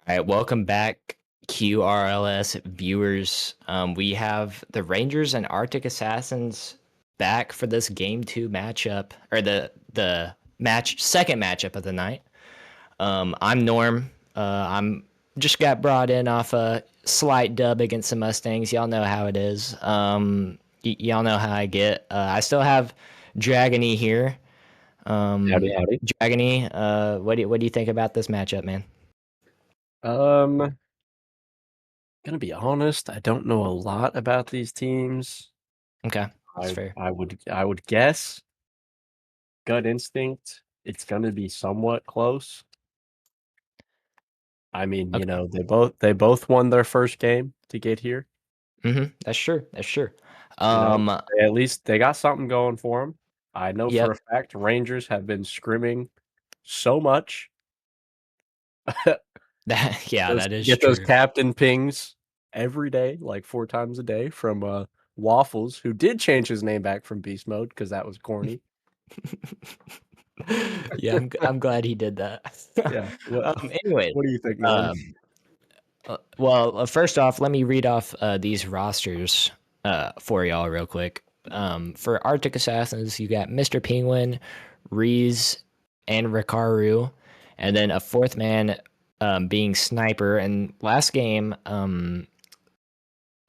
All right, welcome back, QRLS viewers. We have the Rangers and Arctic Assassins back for this Game 2 matchup, or the second matchup of the night. I'm Norm. I'm just got brought in off a slight dub against the Mustangs. Y'all know how it is. Y'all know how I get. I still have Dragony here. Howdy, howdy. Dragony, what do you think about this matchup, man? Um, gonna be honest, I don't know a lot about these teams. Okay, that's I fair. I would guess gut instinct, it's gonna be somewhat close. I mean, Okay. they both won their first game to get here. That's true. That's true. You know, Um, at least they got something going for them. I know for a yep. fact Rangers have been scrimming so much. Yeah, Those that is get those true. captain pings every day, like 4 times a day from Waffles, who did change his name back from Beast Mode because that was corny. Yeah, I'm glad he did that. Yeah. What Anyways, what do you think, Norm? um, well, first off, let me read off these rosters for y'all real quick. For Arctic Assassins, you got Mr. Penguin, Reese, and Rikaru, and then a fourth man being Sniper. And last game,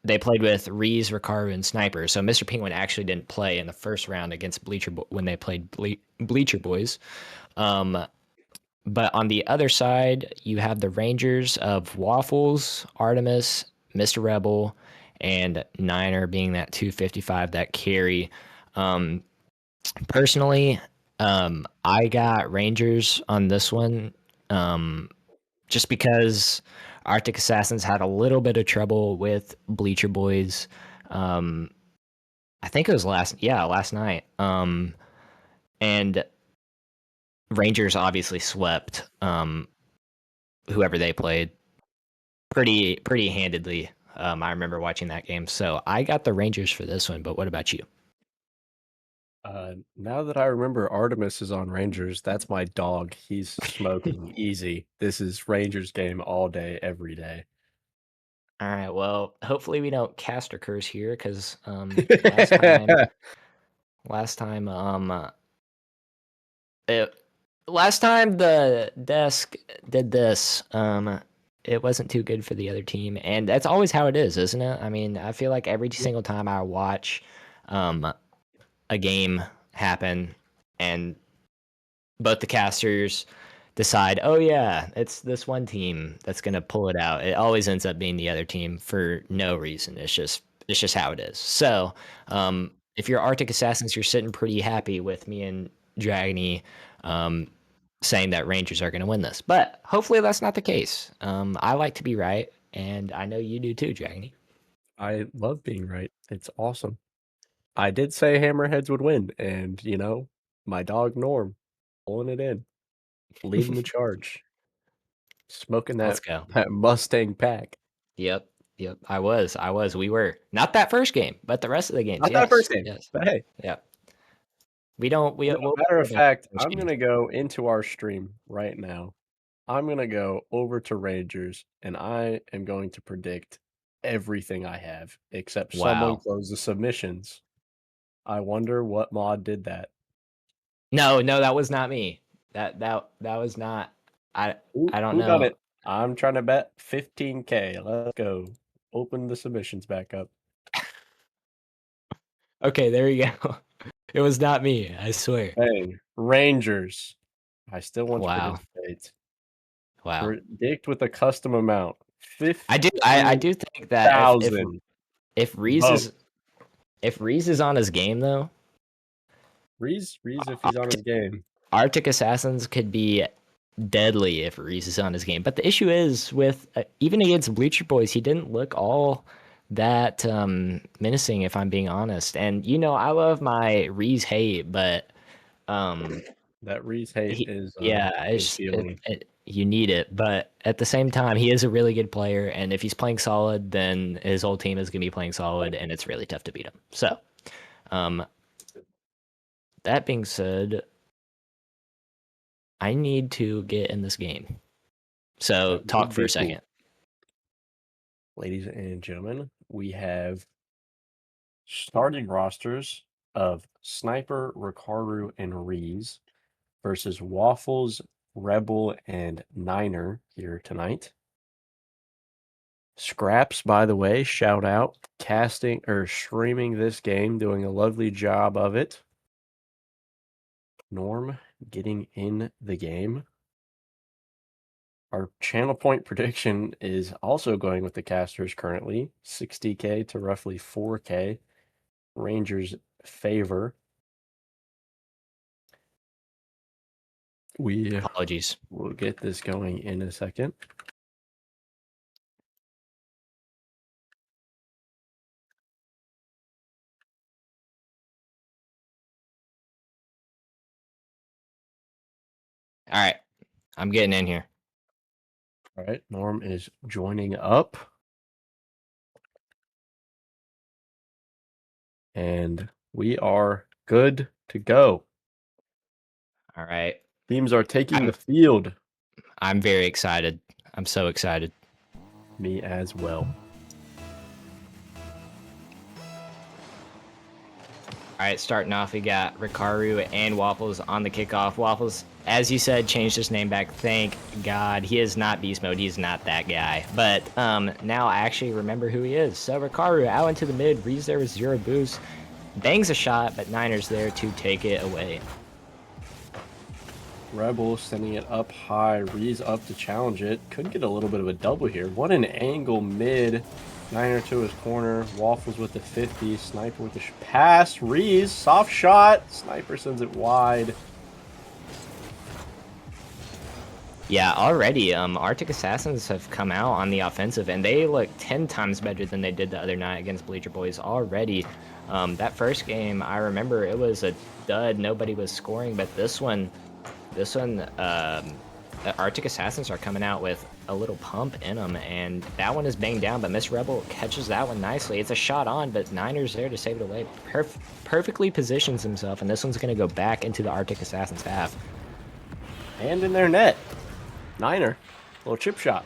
they played with Reese, Rikaru, and Sniper. So Mr. Penguin actually didn't play in the first round against when they played Bleacher Boys. Um, but on the other side, you have the Rangers of Waffles, Artemis, Mr. Rebel, and Niner being that 255 that carry. Um, Personally, I got Rangers on this one. Um, just because Arctic Assassins had a little bit of trouble with Bleacher Boys. Um, I think it was last night. And Rangers obviously swept whoever they played pretty handedly. I remember watching that game, so I got the Rangers for this one. But what about you? Now that I remember Artemis is on Rangers, that's my dog. He's smoking easy. This is Rangers game all day, every day. All right. Well, hopefully we don't cast a curse here because last time it, last time the desk did this, it wasn't too good for the other team, and that's always how it is, isn't it? I mean, I feel like every Yeah. single time I watch um, a game happen, and both the casters decide, oh yeah, it's this one team that's gonna pull it out. It always ends up being the other team for no reason. It's just how it is. So, if you're Arctic Assassins, you're sitting pretty happy with me and Dragony um, saying that Rangers are gonna win this. But hopefully that's not the case. I like to be right, and I know you do too, Dragony. I love being right. It's awesome. I did say Hammerheads would win, and my dog Norm pulling it in, leading the charge, smoking Let's that go. that Mustang pack. Yep. Yep. I was. We were not that first game, but the rest of the games. Not that Yes. first game, Yes. but hey. Yeah. We don't. We'll Matter of win fact, first I'm games. gonna go into our stream right now. I'm gonna go over to Rangers, and I am going to predict everything I have, except someone Wow. closed the submissions. I wonder what mod did that. No, no, that was not me. That was not. I I don't Who done know. it? I'm trying to bet 15K. Let's go. Open the submissions back up. Okay, there you go. It was not me. I swear. Bang. Rangers. I still want to Wow. participate. Wow. Predict with a custom amount. I do think that if 15,000 if Reese vote. is if Reese is on his game though, Reese if he's on Arctic, his game. Arctic Assassins could be deadly if Reese is on his game. But the issue is with even against Bleacher Boys, he didn't look all that menacing. If I'm being honest, and I love my Reese hate, but um, That Reese hate yeah, is healing. you need it. But at the same time, he is a really good player, and if he's playing solid, then his whole team is gonna be playing solid, and it's really tough to beat him. So, um, that being said, I need to get in this game. So That talk would for be a second. cool. Ladies and gentlemen, we have starting rosters of Sniper, Rikaru, and Reese versus Waffles, Rebel, and Niner here tonight. Scraps, by the way, shout out, casting or streaming this game, doing a lovely job of it. Norm getting in the game. Our channel point prediction is also going with the casters currently, 60K to roughly 4K. Rangers favor. We Apologies. will get this going in a second. All right. I'm getting in here. All right, Norm is joining up. And we are good to go. All right. Teams are taking the field. I'm very excited. I'm so excited. Me as well. All right, starting off, we got Rikaru and Waffles on the kickoff. Waffles, as you said, changed his name back. Thank God. He is not beast mode. He's not that guy. But now I actually remember who he is. So Rikaru out into the mid. Reese there with 0 boost. Bangs a shot, but Niner's there to take it away. Rebel sending it up high. Reese up to challenge it. Could get a little bit of a double here. What an angle mid. Niner to his corner. Waffles with the 50. Sniper with the pass. Reese, soft shot. Sniper sends it wide. Yeah, already, Arctic Assassins have come out on the offensive, and they look 10 times better than they did the other night against Bleacher Boys already. That first game, I remember it was a dud. Nobody was scoring, but this one, Arctic Assassins are coming out with a little pump in them, and that one is banged down, but Miss Rebel catches that one nicely. It's a shot on, but Niner's there to save it away. Perfectly positions himself, and this one's going to go back into the Arctic Assassins half. And in their net. Niner. Little chip shot.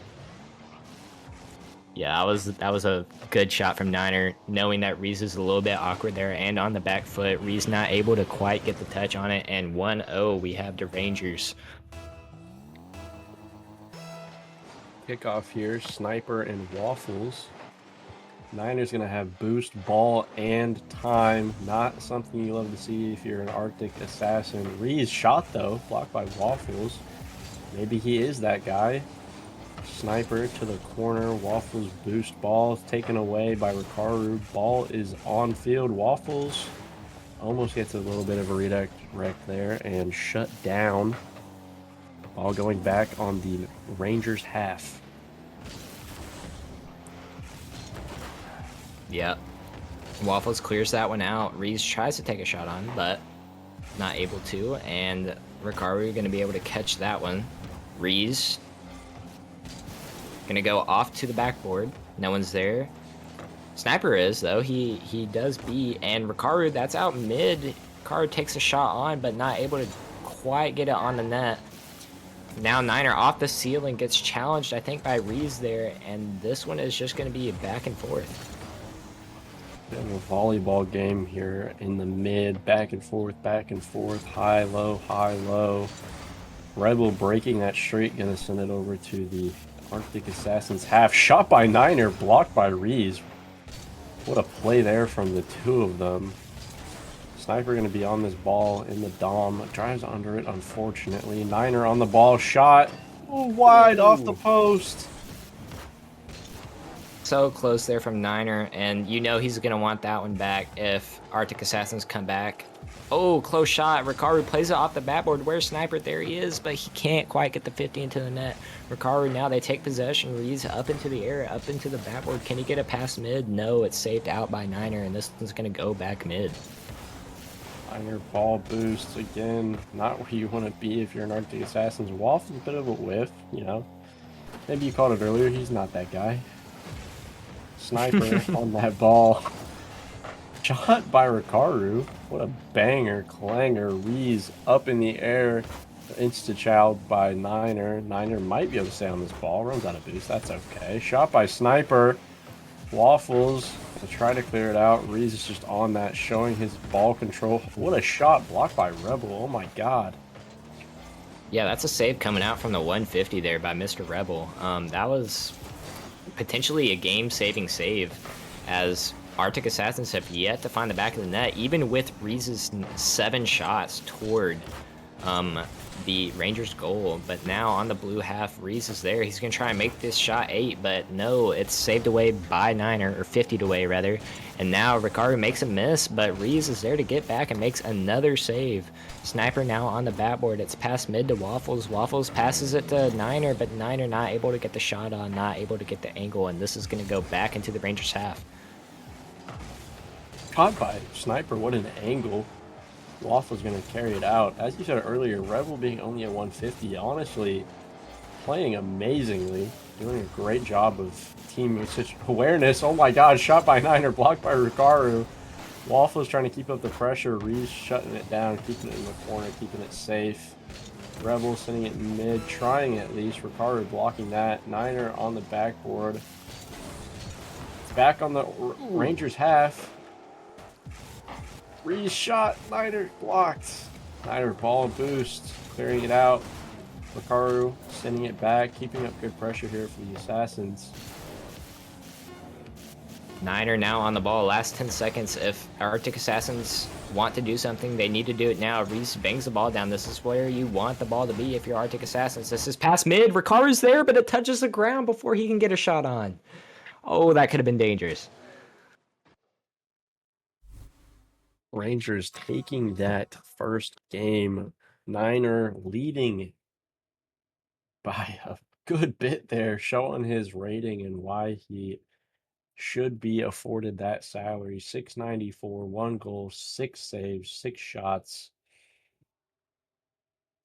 Yeah, that was a good shot from Niner, knowing that Reese is a little bit awkward there and on the back foot. Reese not able to quite get the touch on it, and 1-0 we have the Rangers. Kickoff here, Sniper and Waffles. Niners going to have boost, ball, and time. Not something you love to see if you're an Arctic Assassin. Reese shot, though, blocked by Waffles. Maybe he is that guy. Sniper to the corner. Waffles boost ball taken away by Rikaru. Ball is on field. Waffles almost gets a little bit of a redirect there and shut down. Ball going back on the Rangers half. Yep. Waffles clears that one out. Reese tries to take a shot on, but not able to. And Rikaru going to be able to catch that one. Reese going to go off to the backboard. No one's there. Sniper is, though. He does beat. And Rikaru, that's out mid. Rikaru takes a shot on, but not able to quite get it on the net. Now Niner off the ceiling gets challenged, I think, by Reese there. And this one is just going to be back and forth. A volleyball game here in the mid, back and forth, high, low. Rebel breaking that streak, gonna send it over to the Arctic Assassins half. Shot by Niner, blocked by Reese. What a play there from the two of them. Sniper gonna be on this ball in the dom. Drives under it, unfortunately. Niner on the ball, shot. Ooh, wide off the post. So close there from Niner, and you know he's going to want that one back if Arctic Assassins come back. Oh, close shot. Rikaru plays it off the backboard. Where's Sniper? There he is, but he can't quite get the 50 into the net. Rikaru, now they take possession. Reese up into the air, up into the backboard. Can he get it past mid? No, it's saved out by Niner, and this one's going to go back mid. Niner ball boost again. Not where you want to be if you're an Arctic Assassins. Waffle's a bit of a whiff, you know. Maybe you called it earlier. He's not that guy. Sniper on that ball. Shot by Rikaru. What a banger, clanger. Reese up in the air. Insta-child by Niner. Niner might be able to stay on this ball. Runs out of boost. That's okay. Shot by Sniper. Waffles will try to clear it out. Reese is just on that, showing his ball control. What a shot blocked by Rebel. Oh my god. Yeah, that's a save coming out from the 150 there by Mr. Rebel. That was potentially a game-saving save, as Arctic Assassins have yet to find the back of the net, even with Reese's 7 shots toward the Rangers' goal. But now on the blue half, Reese is there. He's going to try and make this shot 8, but no, it's saved away by Niner, or 50'd away rather. And now Ricardo makes a miss, but Reese is there to get back and makes another save. Sniper now on the backboard. It's past mid to Waffles. Waffles passes it to Niner, but Niner not able to get the shot on, not able to get the angle, and this is going to go back into the Rangers' half. Caught by Sniper. What an angle. Waffle's going to carry it out. As you said earlier, Rebel being only at 150, honestly, playing amazingly. Doing a great job of team awareness. Oh my god, shot by Niner, blocked by Rikaru. Waffle's trying to keep up the pressure. Reese shutting it down, keeping it in the corner, keeping it safe. Rebel sending it mid, trying at least. Rikaru blocking that. Niner on the backboard. It's back on the Rangers half. Reese shot, Niner blocked. Niner ball boost, clearing it out. Rikaru sending it back, keeping up good pressure here for the Assassins. Niner now on the ball. Last 10 seconds. If Arctic Assassins want to do something, they need to do it now. Reese bangs the ball down. This is where you want the ball to be if you're Arctic Assassins. This is past mid. Rikaru's there, but it touches the ground before he can get a shot on. Oh, that could have been dangerous. Rangers taking that first game. Niner leading by a good bit there, showing his rating and why he should be afforded that salary. 694, 1 goal, 6 saves, 6 shots.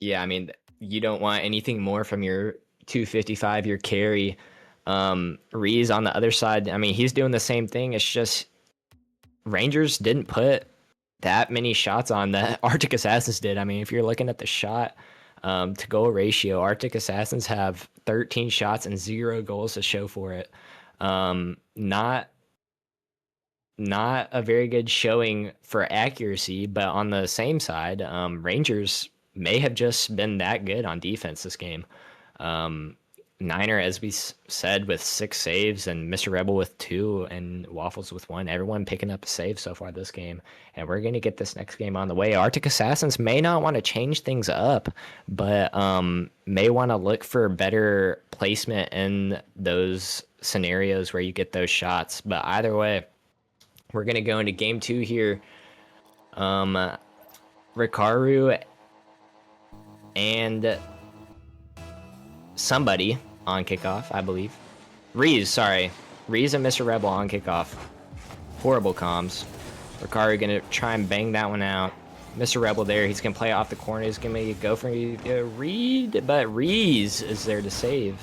Yeah, I mean, you don't want anything more from your 255, your carry. Reese on the other side, I mean, he's doing the same thing. It's just Rangers didn't put that many shots on that Arctic Assassins did. I mean, if you're looking at the shot to goal ratio, Arctic Assassins have 13 shots and 0 goals to show for it. Not a very good showing for accuracy, but on the same side, Rangers may have just been that good on defense this game. Niner, as we said, with 6 saves, and Mr. Rebel with 2, and Waffles with 1. Everyone picking up a save so far this game, and we're going to get this next game on the way. Arctic Assassins may not want to change things up, but may want to look for better placement in those scenarios where you get those shots. But either way, we're going to go into game 2 here. Rikaru and somebody on kickoff, I believe. Reese, sorry. Reese and Mr. Rebel on kickoff. Horrible comms. Rikaru going to try and bang that one out. Mr. Rebel there. He's going to play off the corner. He's going to go for Reed, but Reese is there to save.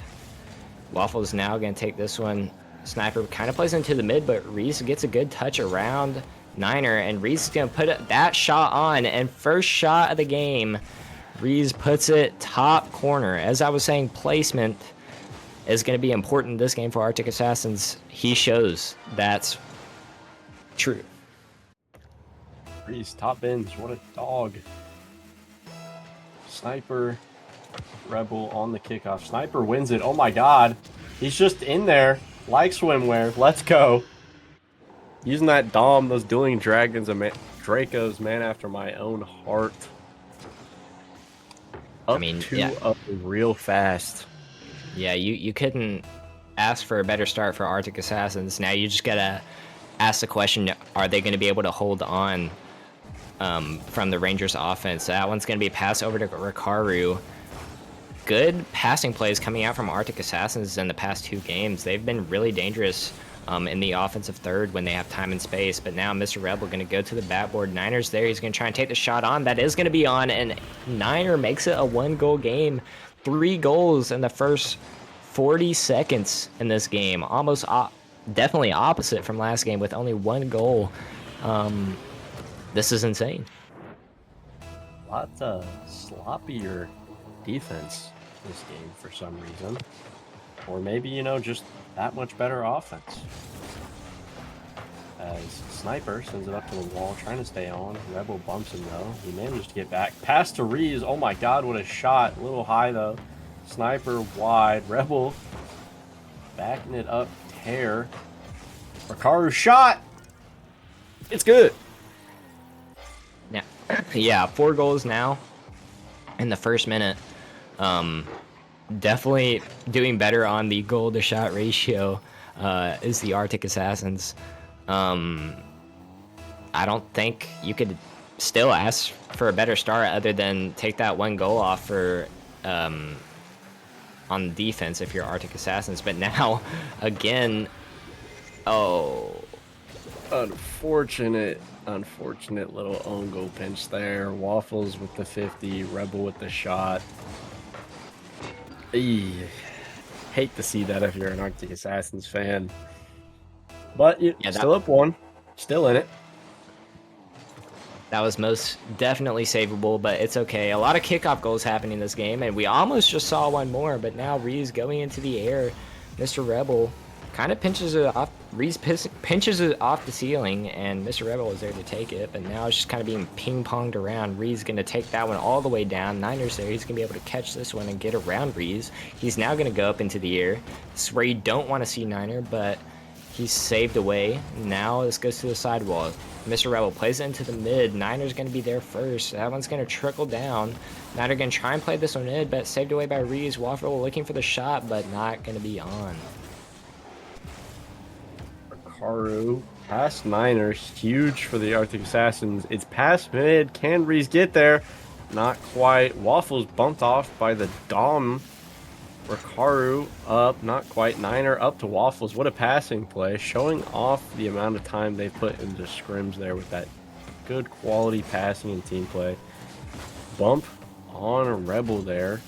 Waffle's now going to take this one. Sniper kind of plays into the mid, but Reese gets a good touch around Niner, and Reese is going to put that shot on, and first shot of the game, Reese puts it top corner. As I was saying, placement is going to be important this game for Arctic Assassins. He shows that's true. Reese, top bins, what a dog. Sniper, Rebel on the kickoff. Sniper wins it. Oh my god. He's just in there. Like swimwear. Let's go. Using that Dom, those Dueling Dragons and Dracos, man after my own heart. Up up real fast. Yeah, you couldn't ask for a better start for Arctic Assassins. Now you just gotta ask the question, are they going to be able to hold on from the Rangers offense? That one's going to be a pass over to Rikaru. Good passing plays coming out from Arctic Assassins in the past 2 games. They've been really dangerous in the offensive third when they have time and space. But now Mr. Rebel going to go to the backboard. Niner's there. He's going to try and take the shot on. That is going to be on, and Niner makes it a 1-goal game. 3 goals in the first 40 seconds in this game. Almost definitely opposite from last game with only 1 goal. This is insane. Lots sloppier defense this game for some reason. Or maybe, you know, just that much better offense. As Sniper sends it up to the wall, trying to stay on. Rebel bumps him, though. He manages to get back. Pass to Reeves. Oh, my God, what a shot. A little high, though. Sniper wide. Rebel backing it up. Tear. Rickaru shot. It's good. Now, yeah, 4 goals now in the first minute. Definitely doing better on the goal to shot ratio is the Arctic Assassins. I don't think you could still ask for a better start other than take that 1 goal off for on defense if you're Arctic Assassins. But now, again, Unfortunate little own goal pinch there. Waffles with the 50, Rebel with the shot. Eey. Hate to see that if you're an Arctic Assassins fan. But still up 1. Still in it. That was most definitely savable, but it's okay. A lot of kickoff goals happening in this game, and we almost just saw 1 more, but now Reeves going into the air. Mr. Rebel kind of pinches it off. Reeves pinches it off the ceiling, and Mr. Rebel is there to take it, but now it's just kind of being ping-ponged around. Reeves going to take that one all the way down. Niner's there. He's going to be able to catch this one and get around Reeves. He's now going to go up into the air. This is where you don't want to see Niner, but he's saved away. Now this goes to the sidewall. Mr. Rebel plays it into the mid. Niner's going to be there first. That one's going to trickle down. Niner going to try and play this one in, but saved away by Reeves. Waffle looking for the shot, but not going to be on. Rickaru past Niners. Huge for the Arctic Assassins. It's past mid. Can Reeves get there? Not quite. Waffles bumped off by the Dom. Rickaru up, not quite. Niner up to Waffles. What a passing play. Showing off the amount of time they put into scrims there with that good quality passing and team play. Bump on a Rebel there.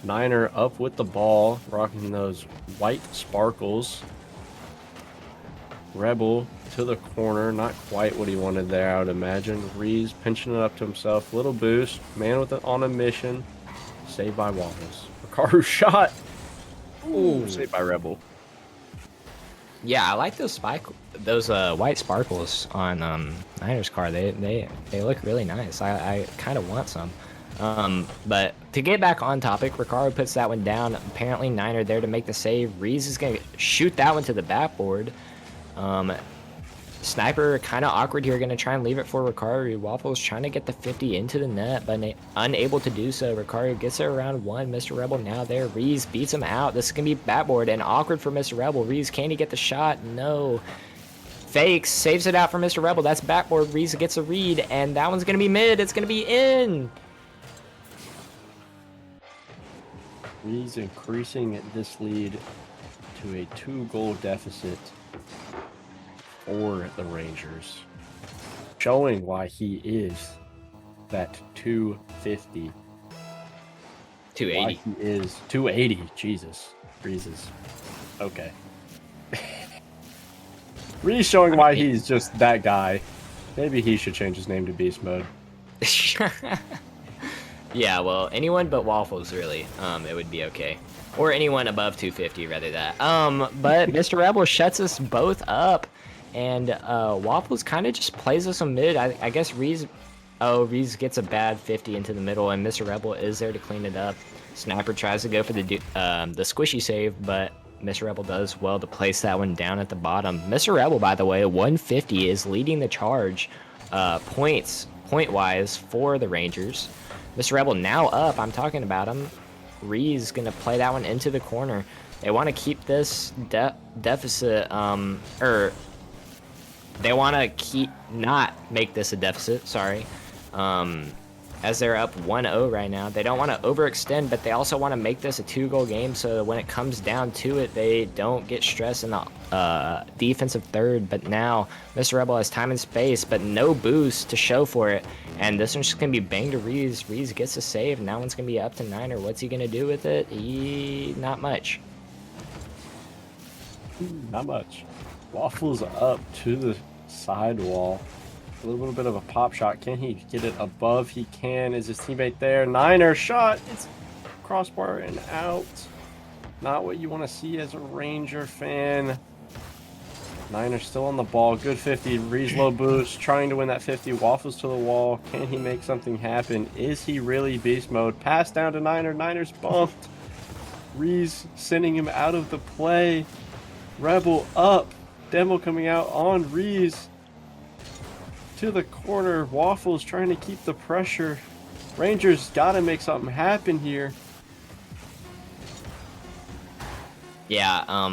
Niner up with the ball, rocking those white sparkles. Rebel to the corner. Not quite what he wanted there, I would imagine. Reeves pinching it up to himself. Little boost. Man with it on a mission. Saved by Waffles. Rickaru shot. Ooh, saved by Rebel. Yeah, I like those white sparkles on Niners car. They look really nice. I kind of want some. But to get back on topic, Rickaru puts that one down. Apparently Niner there to make the save. Reeves is gonna shoot that one to the backboard. Sniper kind of awkward here, gonna try and leave it for Rickaru. Waffles trying to get the 50 into the net, but unable to do so. Rickaru gets it around 1. Mr. Rebel now there. Reeves beats him out. This is gonna be backboard and awkward for Mr. Rebel. Reeves, can he get the shot? No. Fakes, saves it out for Mr. Rebel. That's backboard. Reeves gets a read, and that one's gonna be mid. It's gonna be in. Reeves increasing this lead to a 2-goal deficit for the Rangers, showing why he is that 250. 280. Why he is 280. Jesus. Reeves. Okay. Reeves showing why he's just that guy. Maybe he should change his name to Beast Mode. Yeah, well, anyone but Waffles, really. It would be okay. Or anyone above 250, rather that. But Mr. Rebel shuts us both up. And Waffles kind of just plays us on mid. I guess Reeves gets a bad 50 into the middle, and Mr. Rebel is there to clean it up. Sniper tries to go for the squishy save, but Mr. Rebel does well to place that one down at the bottom. Mr. Rebel, by the way, 150 is leading the charge point-wise for the Rangers. Mr. Rebel now up. I'm talking about him. Reeves going to play that one into the corner. They want to keep this deficit, they want to not make this a deficit, sorry, as they're up 1-0 right now. They don't want to overextend, but they also want to make this a 2-goal game so that when it comes down to it, they don't get stressed in the defensive third. But now Mr. Rebel has time and space, but no boost to show for it. And this one's just going to be banged to Reeves. Reeves gets a save, and that one's going to be up to Niner. What's he going to do with it? Not much. Not much. Waffles up to the sidewall. A little bit of a pop shot. Can he get it above? He can. Is his teammate there? Niner shot. It's crossbar and out. Not what you want to see as a Ranger fan. Niners still on the ball. Good 50. Reese low boost. Trying to win that 50. Waffles to the wall. Can he make something happen? Is he really beast mode? Pass down to Niner. Niners bumped. Reese sending him out of the play. Rebel up. Demo coming out on Reese. To the corner. Waffles trying to keep the pressure. Rangers got to make something happen here. Yeah,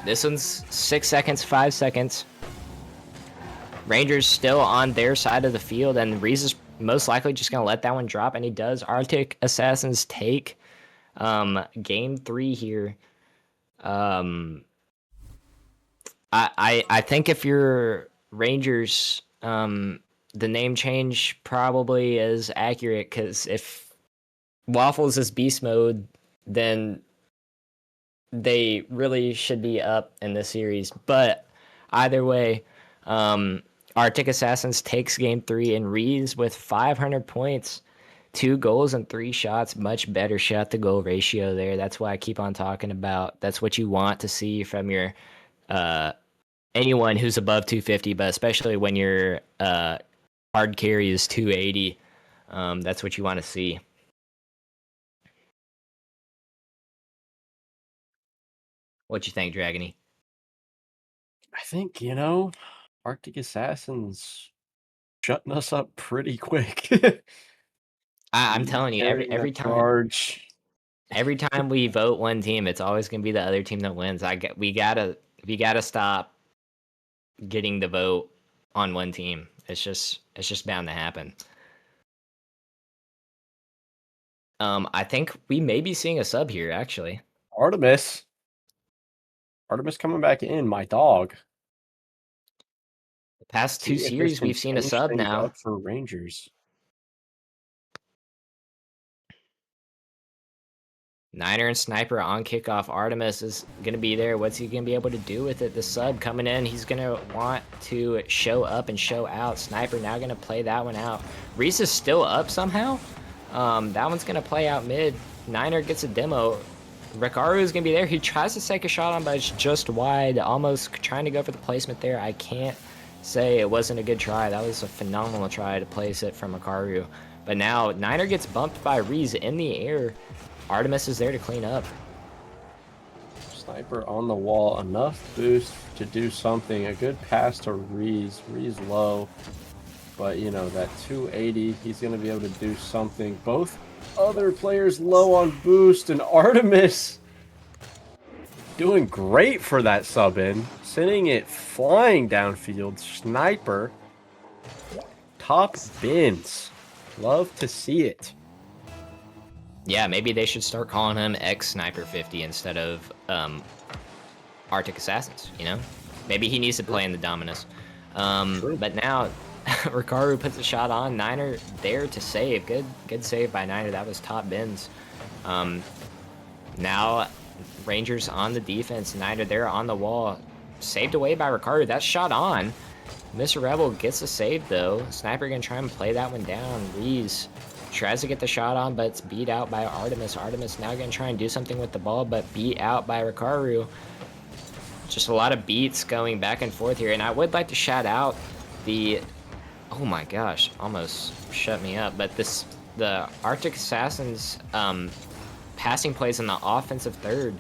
this one's 6 seconds, 5 seconds. Rangers still on their side of the field, and Reese is most likely just going to let that one drop, and he does. Arctic Assassins take game 3 here. I think if you're Rangers, the name change probably is accurate, because if Waffles is beast mode, then they really should be up in this series. But either way, Arctic Assassins takes game 3, and Reeves with 500 points, 2 goals and 3 shots, much better shot to goal ratio there. That's why I keep on talking about. That's what you want to see from your anyone who's above 250, but especially when your hard carry is 280. That's what you want to see. What you think, Dragony? I think, Arctic Assassins shutting us up pretty quick. I'm telling you, Carrying every that time. charge. Every time we vote one team, it's always gonna be the other team that wins. We gotta stop getting the vote on one team. It's just bound to happen. I think we may be seeing a sub here, actually. Artemis coming back in, my dog. The past 2 See if this series, can we've seen a change sub things now. up for Rangers. Niner and Sniper on kickoff. Artemis is going to be there. What's he going to be able to do with it? The sub coming in. He's going to want to show up and show out. Sniper now going to play that one out. Reese is still up somehow. That one's going to play out mid. Niner gets a demo. Rikaru is going to be there. He tries to take a shot on, but it's just wide. Almost trying to go for the placement there. I can't say it wasn't a good try. That was a phenomenal try to place it from Rikaru. But now Niner gets bumped by Reese in the air. Artemis is there to clean up. Sniper on the wall, enough boost to do something. A good pass to Reese. Reese low, but that 280, he's going to be able to do something. Both other players low on boost, and Artemis doing great for that sub in, sending it flying downfield. Sniper, top bins. Love to see it. Yeah, maybe they should start calling him X-Sniper 50 instead of Arctic Assassins, Maybe he needs to play in the Dominus. But now, Rikaru puts a shot on. Niner there to save. Good save by Niner. That was top bins. Now, Rangers on the defense. Niner there on the wall. Saved away by Rikaru. That's shot on. Mr. Rebel gets a save, though. Sniper going to try and play that one down. Reese tries to get the shot on, but it's beat out by Artemis. Artemis now going to try and do something with the ball, but beat out by Rikaru. Just a lot of beats going back and forth here, and I would like to shout out the... Oh my gosh, almost shut me up. But the Arctic Assassins passing plays in the offensive third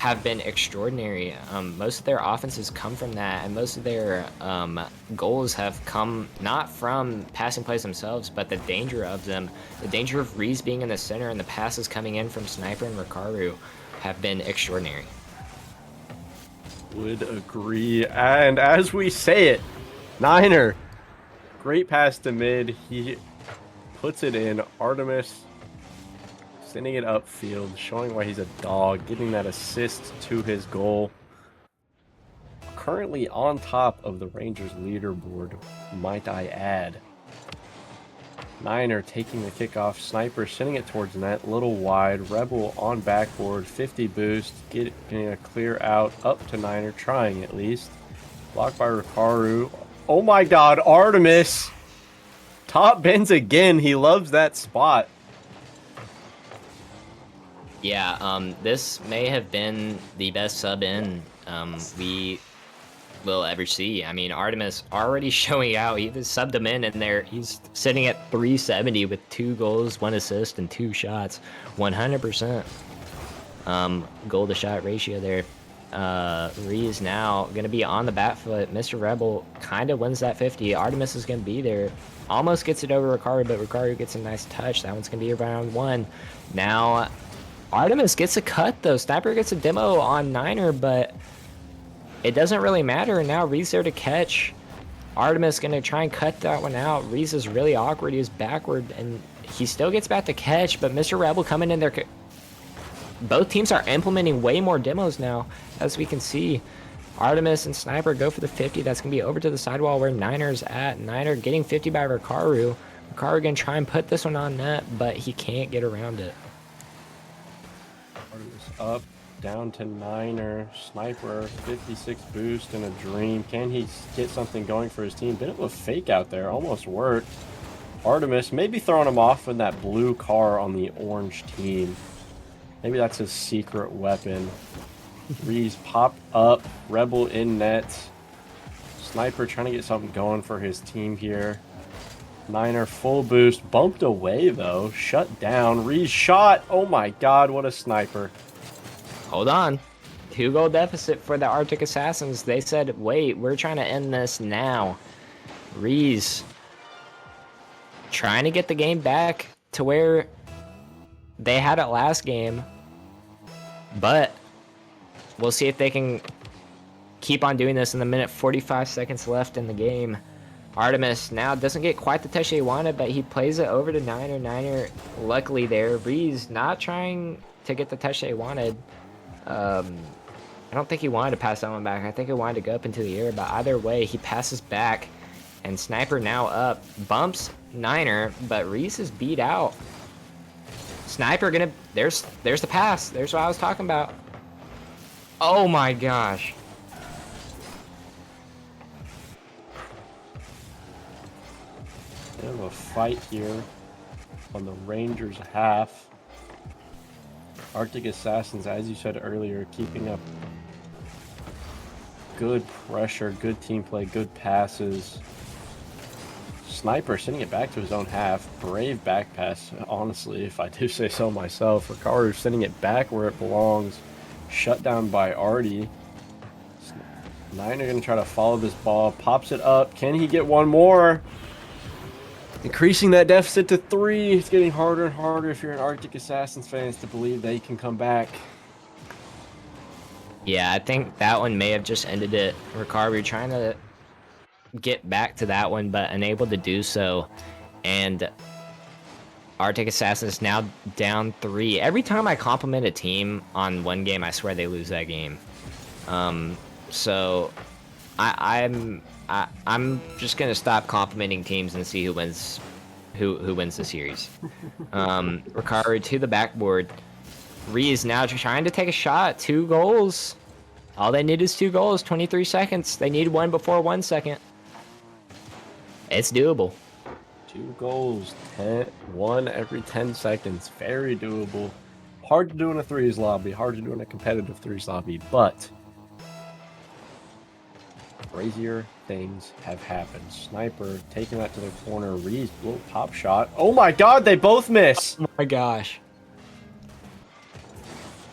have been extraordinary. Most of their offenses come from that, and most of their goals have come not from passing plays themselves, but the danger of them. The danger of Reese being in the center and the passes coming in from Sniper and Rikaru have been extraordinary. Would agree. And as we say it, Niner, great pass to mid. He puts it in. Artemis sending it upfield, showing why he's a dog, getting that assist to his goal. Currently on top of the Rangers leaderboard, might I add. Niner taking the kickoff. Sniper sending it towards net, little wide. Rebel on backboard, 50 boost, getting a clear out up to Niner, trying at least. Blocked by Rikaru. Oh my god, Artemis! Top bends again. He loves that spot. Yeah, this may have been the best sub in we will ever see. I mean, Artemis already showing out. He just subbed him in, and there he's sitting at 370 with 2 goals, 1 assist, and 2 shots. 100% goal to shot ratio there. Ree's now going to be on the bat foot. Mr. Rebel kind of wins that 50. Artemis is going to be there. Almost gets it over Ricardo, but Ricardo gets a nice touch. That one's going to be around 1. Now, Artemis gets a cut, though. Sniper gets a demo on Niner, but it doesn't really matter. Now Ree's there to catch. Artemis going to try and cut that one out. Reese is really awkward. He's backward, and he still gets back to catch, but Mr. Rebel coming in there. Both teams are implementing way more demos now, as we can see. Artemis and Sniper go for the 50. That's going to be over to the sidewall where Niner's at. Niner getting 50 by Rikaru. Rikaru going to try and put this one on net, but he can't get around it. Artemis up, down to Niner. Sniper, 56 boost and a dream. Can he get something going for his team? Bit of a fake out there. Almost worked. Artemis maybe throwing him off in that blue car on the orange team. Maybe that's his secret weapon. Reese popped up. Rebel in net. Sniper trying to get something going for his team here. Niner full boost. Bumped away, though. Shut down. Reese shot. Oh, my God. What a sniper. Hold on. 2-goal deficit for the Arctic Assassins. They said, wait, we're trying to end this now. Reese trying to get the game back to where they had it last game, but we'll see if they can keep on doing this in the minute 45 seconds left in the game. Artemis now doesn't get quite the touch he wanted, but he plays it over to Niner. Niner luckily there. Breeze not trying to get the touch they wanted. I don't think he wanted to pass that one back. I think he wanted to go up into the air, but either way, he passes back, and Sniper now up. Bumps Niner, but Reese is beat out. Sniper gonna, there's the pass. There's what I was talking about. Oh my gosh. Bit of a fight here on the Rangers half. Arctic Assassins, as you said earlier, keeping up good pressure, good team play, good passes. Sniper sending it back to his own half. Brave back pass, honestly, if I do say so myself. Rikaru sending it back where it belongs. Shut down by Artie. Niner going to try to follow this ball. Pops it up. Can he get one more? Increasing that deficit to 3. It's getting harder and harder if you're an Arctic Assassins fans to believe they can come back. Yeah, I think that one may have just ended it. Rikaru trying to get back to that one, but unable to do so. And Arctic Assassins now down 3. Every time I compliment a team on one game, I swear they lose that game. So I'm just gonna stop complimenting teams and see who wins the series. Rikaru to the backboard. Reese now trying to take a shot. 2 goals. All they need is 2 goals. 23 seconds. They need one before 1 second. It's doable. 2 goals, 1 every 10 seconds. Very doable. Hard to do in a threes lobby. Hard to do in a competitive threes lobby, but crazier things have happened. Sniper taking that to the corner. Reese, little pop shot. Oh my God, they both miss. Oh my gosh.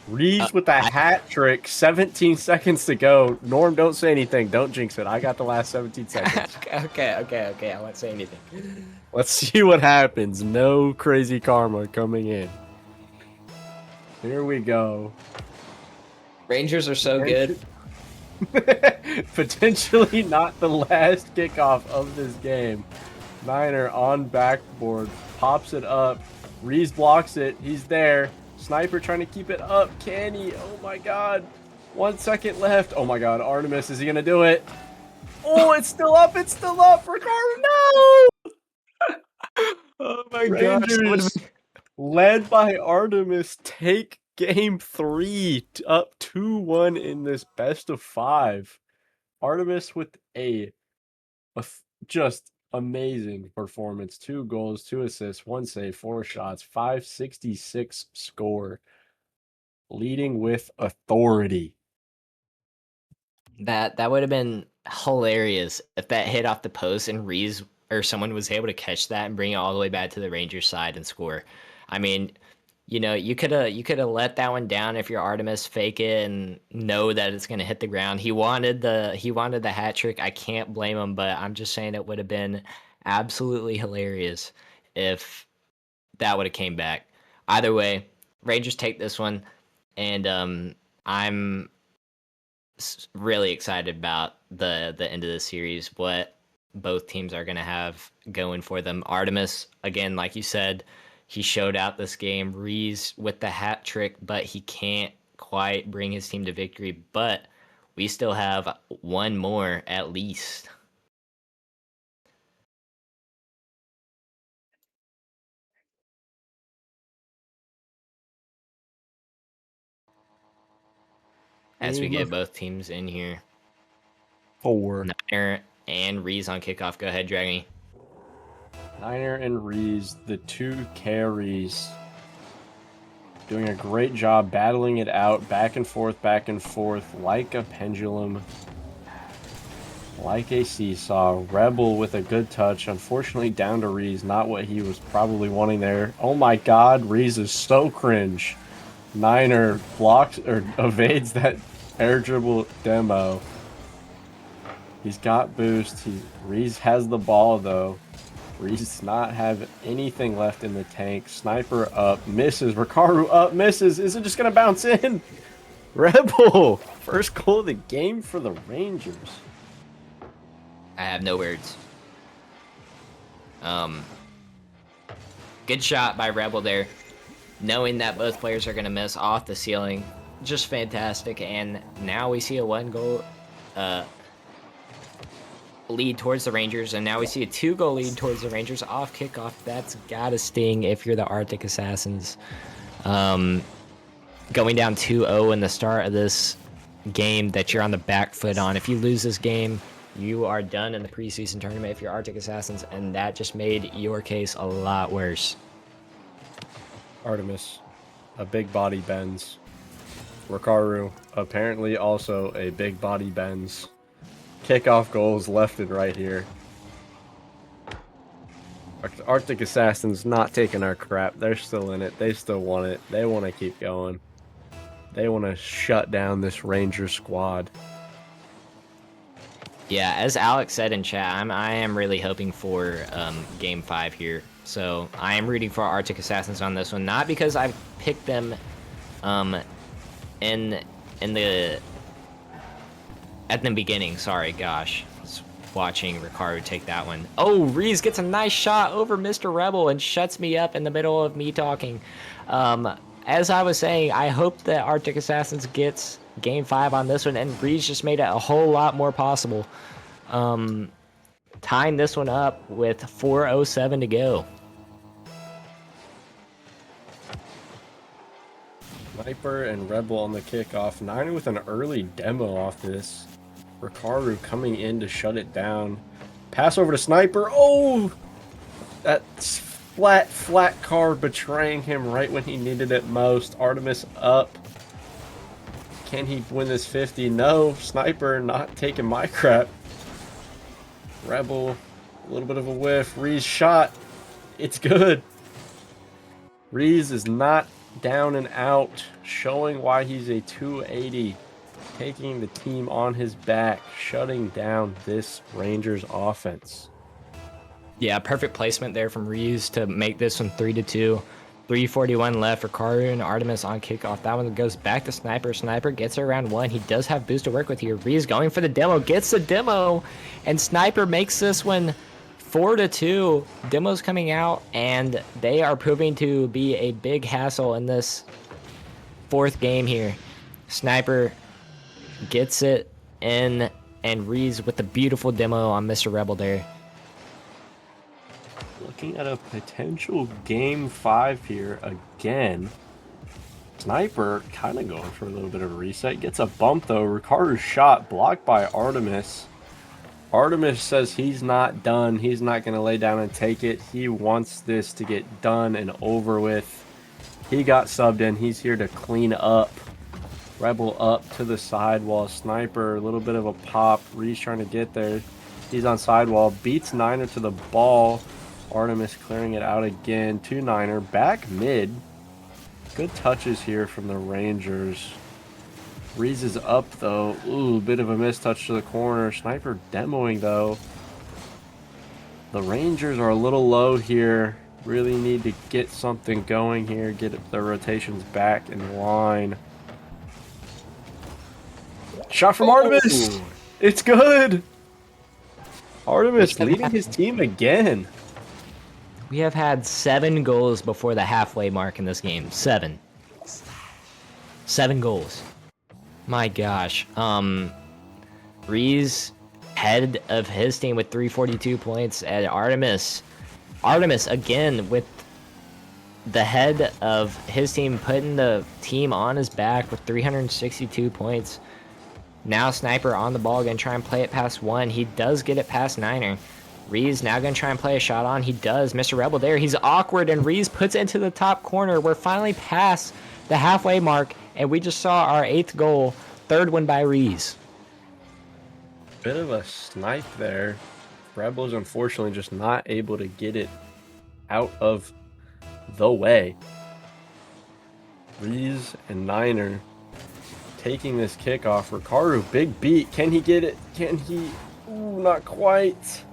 Reese with a hat trick. 17 seconds to go. Norm, don't say anything. Don't jinx it. I got the last 17 seconds. Okay. I won't say anything. Let's see what happens. No crazy karma coming in. Here we go. Rangers are so good. Potentially not the last kickoff of this game. Niner on backboard. Pops it up. Reese blocks it. He's there. Sniper trying to keep it up. Can he? Oh my God. 1 second left. Oh my God. Artemis, is he going to do it? Oh, it's still up. It's still up. Ricardo, no! Oh my Rangers, gosh. led by Artemis, take game 3 up 2-1 in this best of 5. Artemis with a just amazing performance. 2 goals, 2 assists, 1 save, 4 shots, 566 score. Leading with authority. That would have been hilarious if that hit off the post and Reeves or someone was able to catch that and bring it all the way back to the Rangers side and score. I mean, you could have let that one down if you're Artemis, fake it and know that it's gonna hit the ground. He wanted the hat trick. I can't blame him, but I'm just saying it would have been absolutely hilarious if that would have came back. Either way, Rangers take this one, and I'm really excited about the end of the series. What both teams are going to have going for them. Artemis, again, like you said, he showed out this game. Rees with the hat trick, but he can't quite bring his team to victory. But we still have one more at least. As we Game get both teams in here. 4. Niner and Rees on kickoff. Go ahead, Dragony. Niner and Rees, the two carries, doing a great job battling it out, back and forth, like a pendulum, like a seesaw. Rebel with a good touch, unfortunately down to Rees, not what he was probably wanting there. Oh my god, Rees is so cringe. Niner blocks or evades that air dribble demo. He's got boost. Rees has the ball though. Rees does not have anything left in the tank. Sniper up, misses. Rickaru up, misses. Is it just gonna bounce in? Rebel! First goal of the game for the Rangers. I have no words. Good shot by Rebel there. Knowing that both players are going to miss off the ceiling. Just fantastic. And now we see a 1-goal lead towards the Rangers. And now we see a 2-goal lead towards the Rangers off kickoff. That's got to sting if you're the Arctic Assassins. Going down 2-0 in the start of this game that you're on the back foot on. If you lose this game, you are done in the preseason tournament if you're Arctic Assassins. And that just made your case a lot worse. Artemis, a big body bends. Rickaru, apparently also a big body bends. Kickoff goals left and right here. Arctic Assassins not taking our crap. They're still in it. They still want it. They want to keep going. They want to shut down this Ranger squad. Yeah, as Alex said in chat, I am really hoping for Game 5 here. So I am rooting for Arctic Assassins on this one, not because I picked them in the at the beginning. Sorry, gosh, watching Rickaru take that one. Oh, Rees gets a nice shot over Mr. Rebel and shuts me up in the middle of me talking. As I was saying, I hope that Arctic Assassins gets Game 5 on this one, and Rees just made it a whole lot more possible. Tying this one up with 4:07 to go. Sniper and Rebel on the kickoff. Niner with an early demo off this. Rickaru coming in to shut it down. Pass over to Sniper. Oh! That's flat car betraying him right when he needed it most. Artemis up. Can he win this 50? No. Sniper not taking my crap. Rebel, a little bit of a whiff. Rees shot. It's good. Rees is not down and out, showing why he's a 280, taking the team on his back, shutting down this Rangers offense. Yeah, perfect placement there from Rees to make this one 3-2. 3:41 left for Karu and Artemis on kickoff. That one goes back to Sniper. Sniper gets her around 1. He does have boost to work with here. Rees going for the demo, gets the demo, and Sniper makes this one 4-2. Demo's coming out, and they are proving to be a big hassle in this fourth game here. Sniper gets it in, and Rees with the beautiful demo on Mr. Rebel there. Looking at a potential Game 5 here again. Sniper kind of going for a little bit of a reset. Gets a bump though. Rickaru's shot blocked by Artemis. Artemis says he's not done. He's not going to lay down and take it. He wants this to get done and over with. He got subbed in. He's here to clean up Rebel up to the sidewall. Sniper, a little bit of a pop. Reese trying to get there. He's on sidewall. Beats Niner to the ball. Artemis clearing it out again to Niner. Back mid. Good touches here from the Rangers. Reese is up, though. Ooh, bit of a mistouch to the corner. Sniper demoing, though. The Rangers are a little low here. Really need to get something going here. Get the rotations back in line. Shot from Artemis! It's good! Artemis leading his team again. We have had 7 goals before the halfway mark in this game. 7. 7 goals. My gosh. Reese head of his team with 342 points, and Artemis again with the head of his team putting the team on his back with 362 points. Now Sniper on the ball, gonna try and play it past 1. He does get it past Niner. Reese now gonna try and play a shot on. He does. Mr. Rebel there. He's awkward, and Reese puts it into the top corner. We're finally past the halfway mark, and we just saw our 8th goal. 3rd one by Reese. Bit of a snipe there. Rebels unfortunately just not able to get it out of the way. Reese and Niner taking this kickoff. Rikaru, big beat. Can he get it? Can he? Ooh, not quite.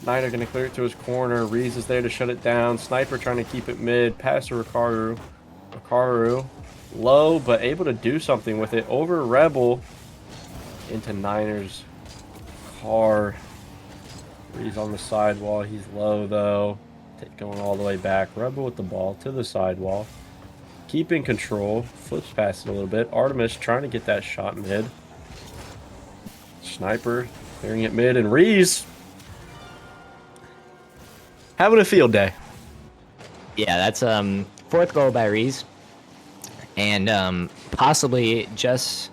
Niner gonna clear it to his corner. Reese is there to shut it down. Sniper trying to keep it mid. Pass to Rikaru. Rikaru, low, but able to do something with it. Over Rebel. Into Niner's car. Reese on the sidewall. He's low, though. Going all the way back. Rebel with the ball to the sidewall. Keeping control. Flips past it a little bit. Artemis trying to get that shot mid. Sniper clearing it mid. And Reese having a field day. Yeah, that's 4th goal by Reese. And possibly just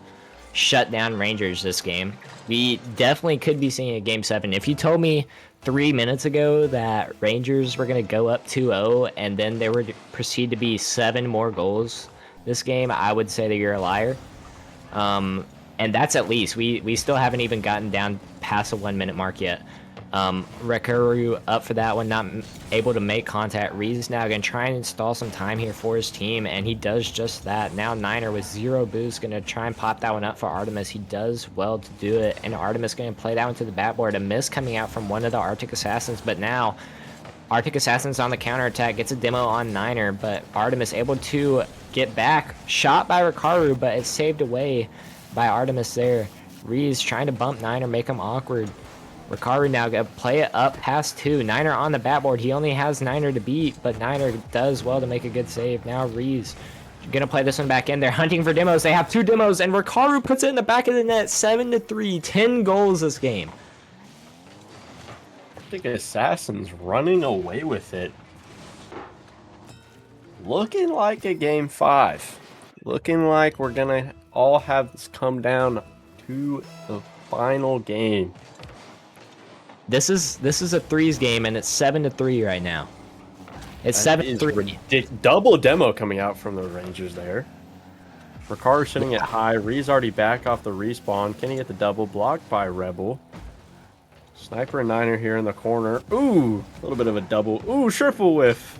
shut down Rangers this game. We definitely could be seeing a Game 7. If you told me 3 minutes ago that Rangers were going to go up 2-0 and then there would proceed to be 7 more goals this game, I would say that you're a liar. And that's at least. We still haven't even gotten down past the 1 minute mark yet. Rekaru up for that one, not able to make contact. Reese is now going to try and install some time here for his team, and he does just that. Now Niner with 0 boost going to try and pop that one up for Artemis. He does well to do it, and Artemis going to play that one to the backboard. A miss coming out from one of the Arctic Assassins, but now Arctic Assassins on the counterattack, gets a demo on Niner, but Artemis able to get back. Shot by Rikaru, but it's saved away by Artemis there. Reese trying to bump Niner, make him awkward. Rikaru now gonna play it up past 2. Niner on the backboard. He only has Niner to beat, but Niner does well to make a good save. Now Reese gonna play this one back in. They're hunting for demos. They have 2 demos, and Rikaru puts it in the back of the net. 7-3. 10 goals this game. I think Assassin's running away with it. Looking like a Game 5. Looking like we're gonna all have this come down to the final game. This is a threes game, and it's 7-3 right now. It's 7-3. Double demo coming out from the Rangers there. Ricard sitting at high. Reese already back off the respawn. Can he get the double? Blocked by Rebel. Sniper and Niner here in the corner. Ooh, a little bit of a double. Ooh, triple whiff.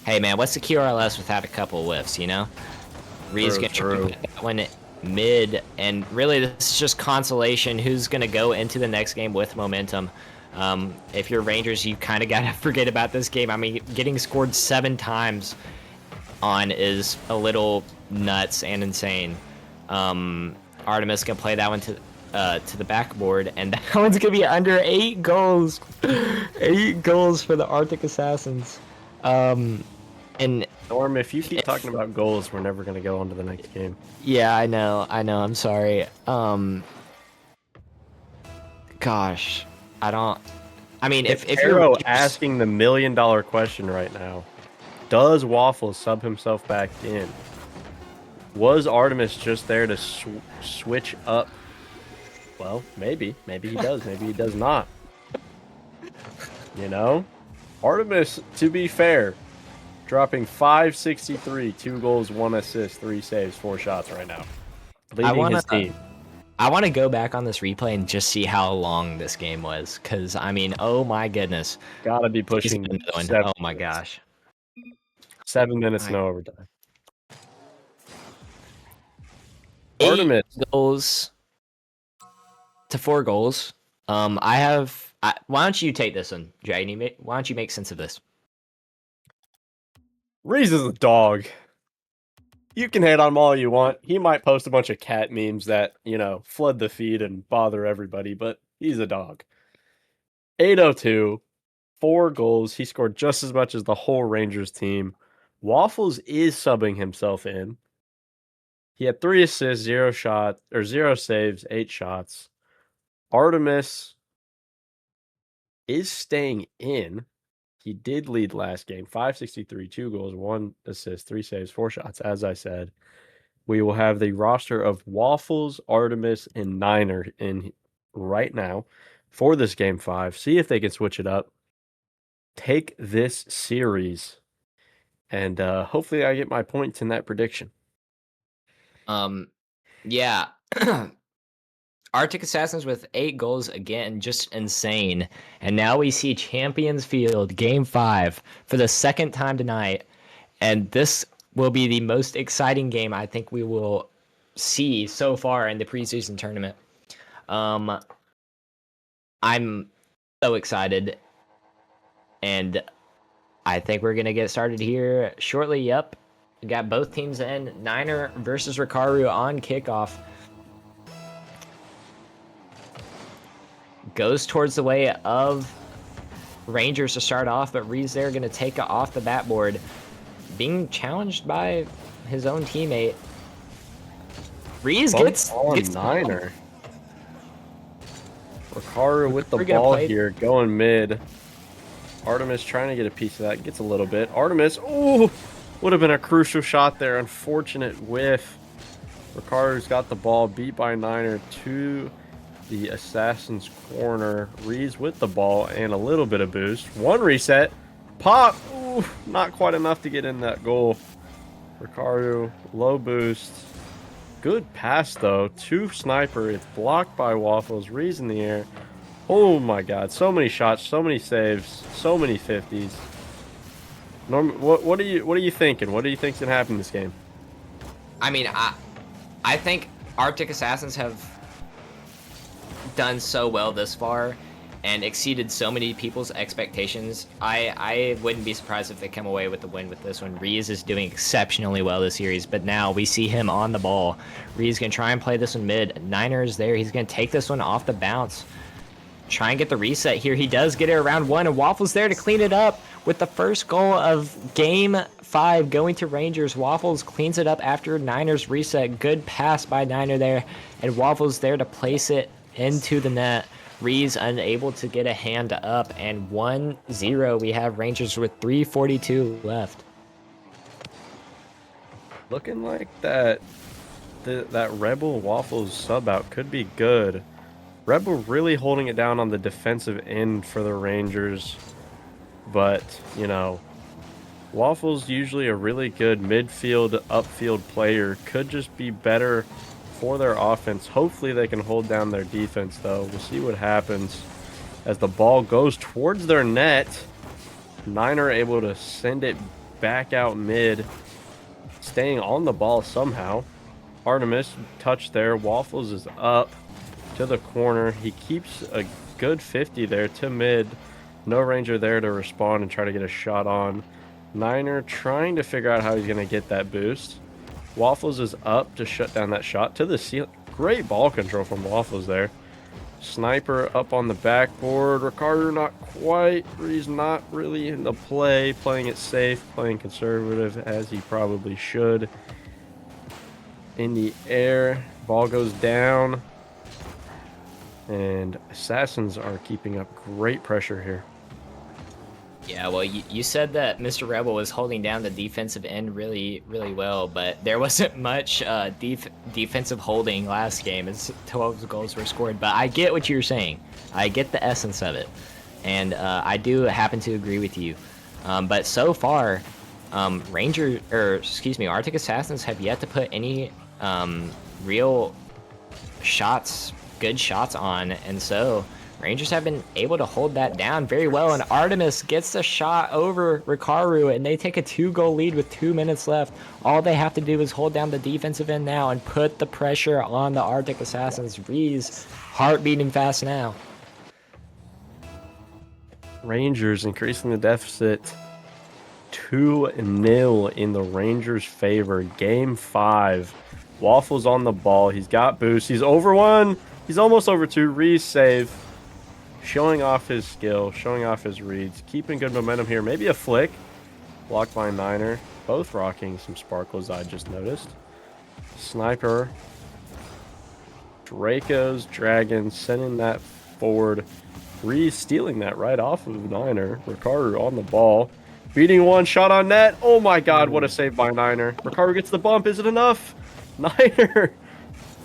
Hey man, what's the QRLS without a couple whiffs? You know, Reese gonna try to put that one mid, and really this is just consolation. Who's gonna go into the next game with momentum? If you're Rangers, you kind of gotta forget about this game. I mean, getting scored 7 times on is a little nuts and insane. Artemis gonna play that one to the backboard, and that one's gonna be under 8 goals. 8 goals for the Arctic Assassins. And Norm, if you keep talking about goals, we're never gonna go on to the next game. Yeah, I know. I'm sorry. Gosh, I mean, if you're asking the $1 million question right now, does Waffle sub himself back in? Was Artemis just there to switch up? Well, maybe he does. Maybe he does not. You know, Artemis, to be fair, dropping 563, 2 goals, 1 assist, 3 saves, 4 shots right now. Leading his team. I want to go back on this replay and just see how long this game was, because I mean, oh my goodness, Gotta be pushing another one. 7 Oh my minutes. gosh, 7 minutes, no overtime. 8 Artemis. goals to 4 goals. Why don't you take this one, Jay? Why don't you make sense of this? Reese is a dog. You can hate on him all you want. He might post a bunch of cat memes that, flood the feed and bother everybody, but he's a dog. 802, 4 goals. He scored just as much as the whole Rangers team. Waffles is subbing himself in. He had 3 assists, 0 saves, 8 shots. Artemis is staying in. He did lead last game, 563, 2 goals, 1 assist, 3 saves, 4 shots, as I said. We will have the roster of Waffles, Artemis, and Niner in right now for this game 5. See if they can switch it up. Take this series. And hopefully I get my points in that prediction. Yeah. Arctic Assassins with 8 goals again, just insane. And now we see Champions Field Game 5 for the second time tonight. And this will be the most exciting game I think we will see so far in the preseason tournament. I'm so excited. And I think we're going to get started here shortly. Yep. We got both teams in. Niner versus Rikaru on kickoff. Goes towards the way of Rangers to start off, but Reeves there going to take it off the bat board. Being challenged by his own teammate. Reeves gets Niner. Rikaru with the ball here, going mid. Artemis trying to get a piece of that, gets a little bit. Artemis, would have been a crucial shot there. Unfortunate whiff. Rikaru's got the ball, beat by Niner to the Assassin's corner. Reeves with the ball and a little bit of boost. 1 reset. Pop! Not quite enough to get in that goal. Rikaru, low boost. Good pass, though. To Sniper. It's blocked by Waffles. Reeves in the air. Oh, my God. So many shots, so many saves, so many 50s. Norm, what are you thinking? What do you think's going to happen in this game? I mean, I think Arctic Assassins have done so well this far and exceeded so many people's expectations. I wouldn't be surprised if they come away with the win with this one. Reeves is doing exceptionally well this series, but now we see him on the ball. Reeves going to try and play this one mid. Niner is there. He's going to take this one off the bounce. Try and get the reset here. He does get it around 1, and Waffles there to clean it up with the first goal of Game 5 going to Rangers. Waffles cleans it up after Niner's reset. Good pass by Niner there, and Waffles there to place it into the net. Reeves unable to get a hand up, and 1-0. We have Rangers with 3:42 left. Looking like that Rebel Waffles sub out could be good. Rebel really holding it down on the defensive end for the Rangers. But, Waffles usually a really good midfield, upfield player. Could just be better for their offense. Hopefully they can hold down their defense, though. We'll see what happens as the ball goes towards their net. Niner able to send it back out mid, staying on the ball somehow. Artemis touch there. Waffles is up to the corner. He keeps a good 50 there to mid. No Ranger there to respond and try to get a shot on. Niner trying to figure out how he's going to get that boost. Waffles is up to shut down that shot to the ceiling. Great ball control from Waffles there. Sniper up on the backboard. Ricardo not quite. He's not really in the play. Playing it safe. Playing conservative as he probably should. In the air. Ball goes down. And Assassins are keeping up great pressure here. Yeah, well, you said that Mr. Rebel was holding down the defensive end really, really well, but there wasn't much defensive holding last game as 12 goals were scored. But I get what you're saying. I get the essence of it. And I do happen to agree with you. But so far, Arctic Assassins have yet to put any real shots, good shots on, and so Rangers have been able to hold that down very well, and Artemis gets the shot over Rikaru, and they take a 2-goal lead with 2 minutes left. All they have to do is hold down the defensive end now and put the pressure on the Arctic Assassins. Reese, heart beating fast now. Rangers increasing the deficit 2-0 in the Rangers' favor. Game 5. Waffles on the ball. He's got boost. He's over 1. He's almost over 2. Reese save. Showing off his skill, showing off his reads, keeping good momentum here. Maybe a flick. Blocked by Niner. Both rocking some sparkles, I just noticed. Sniper. Draco's Dragon sending that forward. Reese stealing that right off of Niner. Rikaru on the ball. Beating one shot on net. Oh my god, what a save by Niner. Rikaru gets the bump. Is it enough? Niner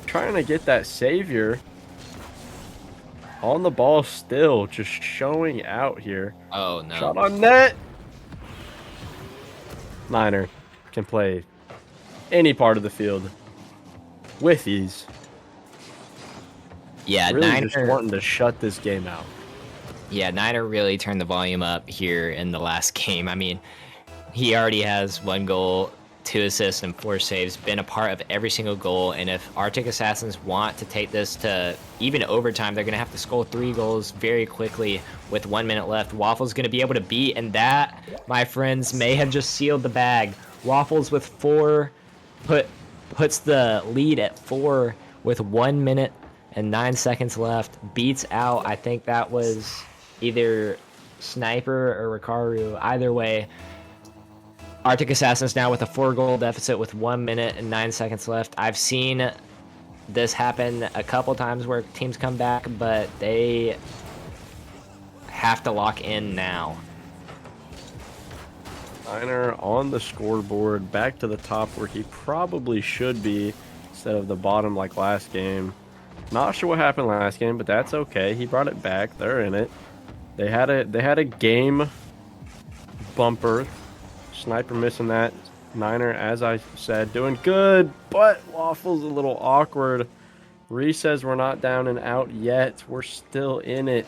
trying to get that savior. On the ball still, just showing out here. Oh, no. Shot on net. Niner can play any part of the field with ease. Yeah, really Niner just wanting to shut this game out. Yeah, Niner really turned the volume up here in the last game. I mean, he already has 1 goal, 2 assists, and 4 saves, been a part of every single goal. And if Arctic Assassins want to take this to even overtime, they're going to have to score 3 goals very quickly with 1 minute left. Waffles going to be able to beat, and that, my friends, may have just sealed the bag. Waffles with 4 puts the lead at 4 with 1 minute and 9 seconds left. Beats out, I think that was either Sniper or Rikaru. Either way, Arctic Assassins now with a 4-goal deficit with 1 minute and 9 seconds left. I've seen this happen a couple times where teams come back, but they have to lock in now. Niner on the scoreboard, back to the top where he probably should be instead of the bottom like last game. Not sure what happened last game, but that's okay. He brought it back. They're in it. They had a game bumper. Sniper missing that. Niner, as I said, doing good, but Waffles a little awkward. Reese says we're not down and out yet. We're still in it.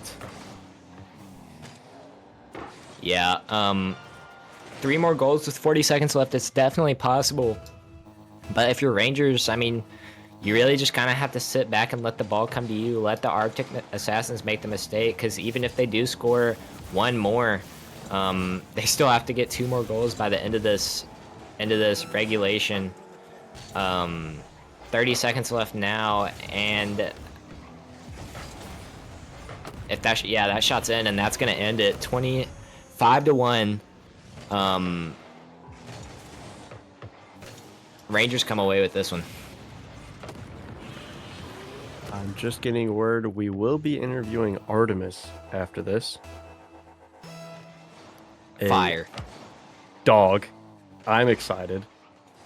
Yeah, 3 more goals with 40 seconds left. It's definitely possible. But if you're Rangers, I mean, you really just kind of have to sit back and let the ball come to you. Let the Arctic Assassins make the mistake, because even if they do score 1 more, they still have to get 2 more goals by the end of this regulation. 30 seconds left now, and if that shot's in, and that's gonna end it 25-1. Rangers come away with this one. I'm just getting word we will be interviewing Artemis after this. Fire. Dog. I'm excited.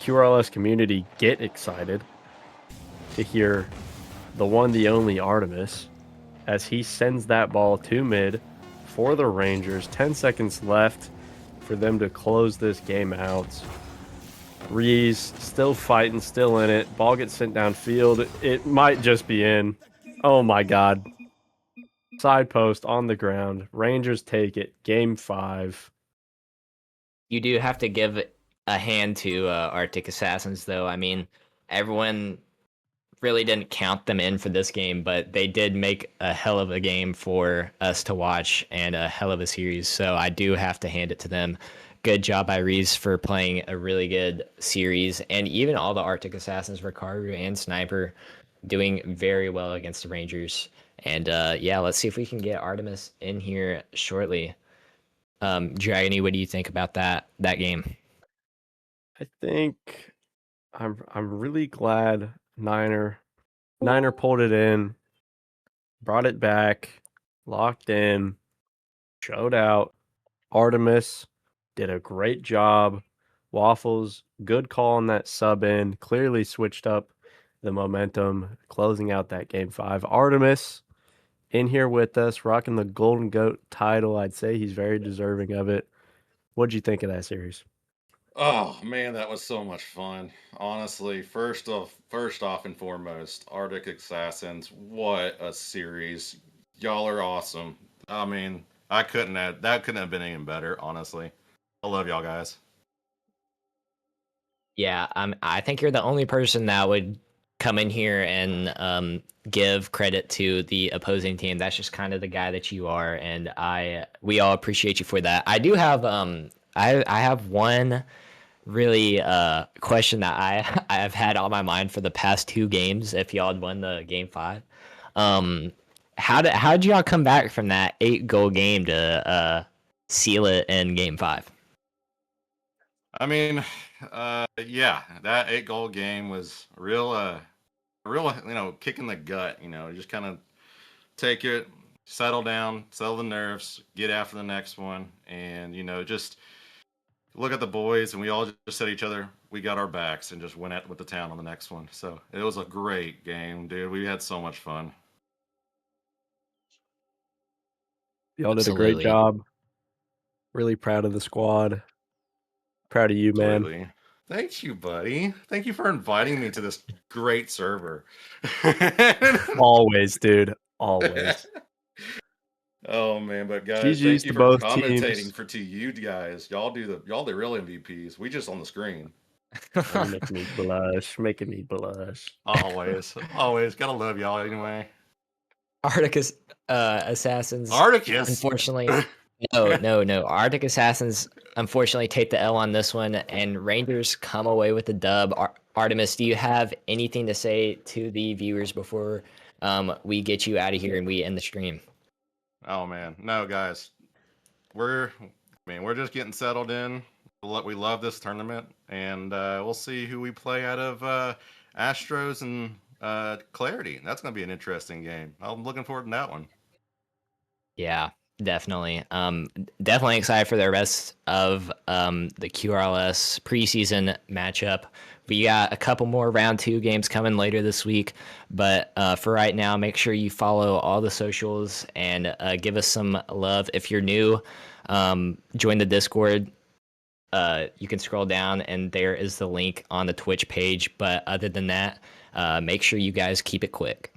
QRLS community, get excited to hear the one, the only Artemis as he sends that ball to mid for the Rangers. 10 seconds left for them to close this game out. Reese still fighting, still in it. Ball gets sent downfield. It might just be in. Oh my god. Side post on the ground. Rangers take it. Game 5. You do have to give a hand to Arctic Assassins, though. I mean, everyone really didn't count them in for this game, but they did make a hell of a game for us to watch and a hell of a series. So I do have to hand it to them. Good job by Reese for playing a really good series, and even all the Arctic Assassins, Rikaru and Sniper, doing very well against the Rangers. And yeah, let's see if we can get Artemis in here shortly. Dragony, what do you think about that game? I think I'm really glad Niner pulled it in, brought it back, locked in, showed out. Artemis did a great job. Waffles, good call on that sub in, clearly switched up the momentum, closing out that game 5. Artemis in here with us, rocking the Golden Goat title. I'd say he's very deserving of it. What'd you think of that series? Oh man, that was so much fun. Honestly, first off and foremost, Arctic Assassins, what a series. Y'all are awesome. I mean, that couldn't have been any better, honestly. I love y'all guys. Yeah, I think you're the only person that would come in here and give credit to the opposing team. That's just kind of the guy that you are, and we all appreciate you for that. I do have I have one really question that I have had on my mind for the past two games. If y'all had won the game five, um, how did y'all come back from that 8 goal game to seal it in game five? I mean, yeah, that 8 goal game was real, kick in the gut. Just kind of take it, settle down, settle the nerves, get after the next one, and just look at the boys, and we all just said to each other, we got our backs, and just went at with the town on the next one. So it was a great game, dude. We had so much fun. Y'all did a great Absolutely. job. Really proud of the squad. Proud of you, man. Absolutely. Thank you, buddy. Thank you for inviting me to this great server. Always, dude. Always. Oh man, but guys, thank GG's you to for both commentating teams. for to you guys. Y'all the real MVPs. We just on the screen. Oh, you're making me blush. Making me blush. Always gotta love y'all anyway. Arctic Assassins, Articus. unfortunately. No, no, no. Arctic Assassins, unfortunately, take the L on this one, and Rangers come away with the dub. Artemis, do you have anything to say to the viewers before we get you out of here and we end the stream? Oh man, no guys, we're we're just getting settled in. We love this tournament, and we'll see who we play out of Astros and Clarity. That's gonna be an interesting game. I'm looking forward to that one. Yeah, definitely. Definitely excited for the rest of the QRLS preseason matchup. We got a couple more round two games coming later this week, but for right now, make sure you follow all the socials and give us some love. If you're new, join the Discord. You can scroll down and there is the link on the Twitch page. But other than that, make sure you guys keep it quick.